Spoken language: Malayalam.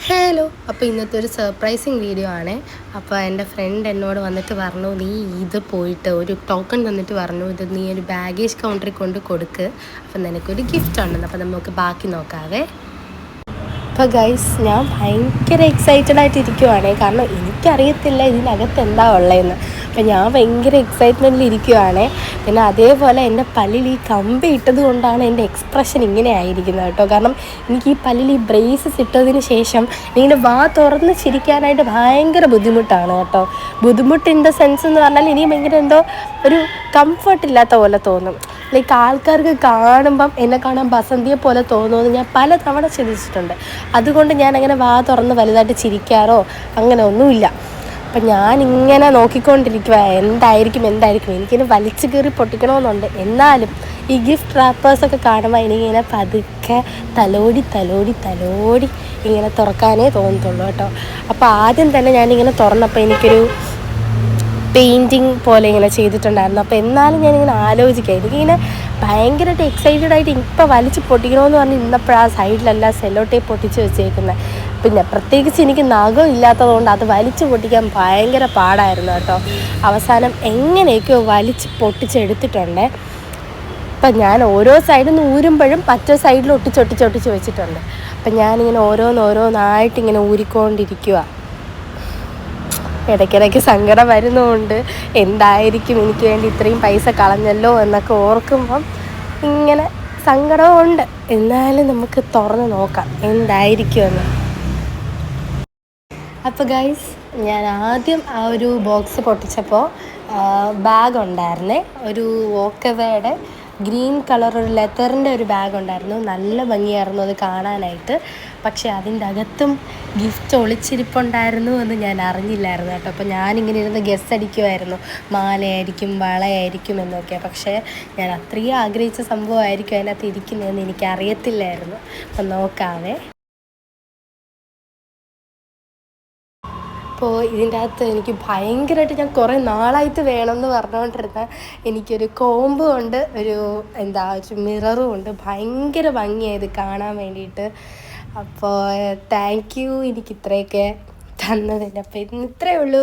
ഹലോ, അപ്പോൾ ഇന്നത്തെ ഒരു സർപ്രൈസിങ് വീഡിയോ ആണ്. അപ്പോൾ എൻ്റെ ഫ്രണ്ട് എന്നോട് വന്നിട്ട് പറഞ്ഞു, നീ ഇത് പോയിട്ട് ഒരു ടോക്കൺ തന്നിട്ട് പറഞ്ഞു, ഇത് നീ ഒരു ബാഗേജ് കൗണ്ടറിൽ കൊണ്ട് കൊടുക്ക്, അപ്പം നിനക്കൊരു ഗിഫ്റ്റ് ഉണ്ടെന്ന്. അപ്പോൾ നമുക്ക് ബാക്കി നോക്കാവേ. അപ്പോൾ ഗൈസ്, ഞാൻ ഭയങ്കര എക്സൈറ്റഡ് ആയിട്ടിരിക്കുവാണ്. കാരണം എനിക്കറിയത്തില്ല ഇതിനകത്ത് എന്താ ഉള്ളതെന്ന്. അപ്പം ഞാൻ ഭയങ്കര എക്സൈറ്റ്മെൻറ്റിൽ ഇരിക്കുവാണ്. പിന്നെ അതേപോലെ എൻ്റെ പല്ലിൽ ഈ കമ്പി ഇട്ടത് കൊണ്ടാണ് എൻ്റെ എക്സ്പ്രഷൻ ഇങ്ങനെ ആയിരിക്കുന്നത് കേട്ടോ. കാരണം എനിക്ക് ഈ പല്ലിൽ ഈ ബ്രേസസ് ഇട്ടതിന് ശേഷം ഇങ്ങനെ വാ തുറന്ന് ചിരിക്കാനായിട്ട് ഭയങ്കര ബുദ്ധിമുട്ടാണ് കേട്ടോ. ബുദ്ധിമുട്ട് ഇൻ ദ സെൻസ് എന്ന് പറഞ്ഞാൽ ഇനി ഭയങ്കര എന്തോ ഒരു കംഫർട്ടില്ലാത്ത പോലെ തോന്നും. ലൈക്ക് ആൾക്കാർക്ക് കാണുമ്പം എന്നെ കാണാൻ ബസന്തിയെ പോലെ തോന്നുമെന്ന് ഞാൻ പല തവണ ചിന്തിച്ചിട്ടുണ്ട്. അതുകൊണ്ട് ഞാൻ അങ്ങനെ വാ തുറന്ന് വലുതായിട്ട് ചിരിക്കാറോ അങ്ങനെ ഒന്നുമില്ല. അപ്പം ഞാനിങ്ങനെ നോക്കിക്കൊണ്ടിരിക്കുക, എന്തായിരിക്കും എനിക്കിങ്ങനെ വലിച്ചു കയറി പൊട്ടിക്കണമെന്നുണ്ട്. എന്നാലും ഈ ഗിഫ്റ്റ് റാപ്പേഴ്സൊക്കെ കാണുമ്പോൾ എനിക്കിങ്ങനെ പതുക്കെ തലോടി ഇങ്ങനെ തുറക്കാനേ തോന്നത്തുള്ളൂ കേട്ടോ. അപ്പോൾ ആദ്യം തന്നെ ഞാനിങ്ങനെ തുറന്നപ്പോൾ എനിക്കൊരു പെയിൻറ്റിങ് പോലെ ഇങ്ങനെ ചെയ്തിട്ടുണ്ടായിരുന്നു. അപ്പോൾ എന്നാലും ഞാനിങ്ങനെ ആലോചിക്കുക, എനിക്കിങ്ങനെ ഭയങ്കരമായിട്ട് എക്സൈറ്റഡ് ആയിട്ട് ഇപ്പോൾ വലിച്ച് പൊട്ടിക്കണമെന്ന് പറഞ്ഞ് ഇന്നപ്പോഴാണ് സൈഡിലെല്ലാം സെല്ലോ ടേപ്പ് പൊട്ടിച്ച് വെച്ചേക്കുന്നത്. പിന്നെ പ്രത്യേകിച്ച് എനിക്ക് നഖം ഇല്ലാത്തതുകൊണ്ട് അത് വലിച്ച് പൊട്ടിക്കാൻ ഭയങ്കര പാടായിരുന്നു കേട്ടോ. അവസാനം എങ്ങനെയൊക്കെയോ വലിച്ച് പൊട്ടിച്ചെടുത്തിട്ടുണ്ട്. അപ്പം ഞാൻ ഓരോ സൈഡിൽ നിന്ന് ഊരുമ്പോഴും മറ്റേ സൈഡിൽ ഒട്ടിച്ചൊട്ടിച്ച് വെച്ചിട്ടുണ്ട്. അപ്പം ഞാനിങ്ങനെ ഓരോന്നായിട്ടിങ്ങനെ ഊരിക്കൊണ്ടിരിക്കുക. ഇടയ്ക്കിടയ്ക്ക് സങ്കടം വരുന്നുമുണ്ട്, എന്തായിരിക്കും എനിക്ക് വേണ്ടി ഇത്രയും പൈസ കളഞ്ഞല്ലോ എന്നൊക്കെ ഓർക്കുമ്പം ഇങ്ങനെ സങ്കടവും ഉണ്ട്. എന്നാലും നമുക്ക് തുറന്ന് നോക്കാം എന്തായിരിക്കുമെന്ന്. അപ്പോൾ ഗൈസ്, ഞാൻ ആദ്യം ആ ഒരു ബോക്സ് പൊട്ടിച്ചപ്പോൾ ബാഗ് ഉണ്ടായിരുന്നേ, ഒരു വോക്കവേയുടെ ഗ്രീൻ കളർ ഒരു ലെതറിൻ്റെ ഒരു ബാഗ് ഉണ്ടായിരുന്നു. നല്ല ഭംഗിയായിരുന്നു അത് കാണാനായിട്ട്. പക്ഷേ അതിൻ്റെ അകത്തും ഗിഫ്റ്റ് ഒളിച്ചിരിപ്പുണ്ടായിരുന്നു എന്ന് ഞാൻ അറിഞ്ഞില്ലായിരുന്നു കേട്ടോ. അപ്പോൾ ഞാനിങ്ങനെ ഇരുന്ന് ഗസ് അടിക്കുമായിരുന്നു, മാലയായിരിക്കും വളയായിരിക്കും എന്നൊക്കെ. പക്ഷേ ഞാൻ അത്രയും ആഗ്രഹിച്ച സംഭവമായിരിക്കും അതിനകത്ത് ഇരിക്കുന്നതെന്ന് എനിക്കറിയത്തില്ലായിരുന്നു. അപ്പം നോക്കാവേ. അപ്പോൾ ഇതിൻ്റെ അകത്ത് എനിക്ക് ഭയങ്കരമായിട്ട്, ഞാൻ കുറേ നാളായിട്ട് വേണമെന്ന് പറഞ്ഞുകൊണ്ടിരുന്ന എനിക്കൊരു കോമ്പും ഉണ്ട്, ഒരു മിററും ഉണ്ട്. ഭയങ്കര ഭംഗിയായത് കാണാൻ വേണ്ടിയിട്ട്. അപ്പോൾ താങ്ക് യു എനിക്ക് ഇത്രയൊക്കെ തന്നതിന്. അപ്പോൾ ഇത്രയേ ഉള്ളൂ.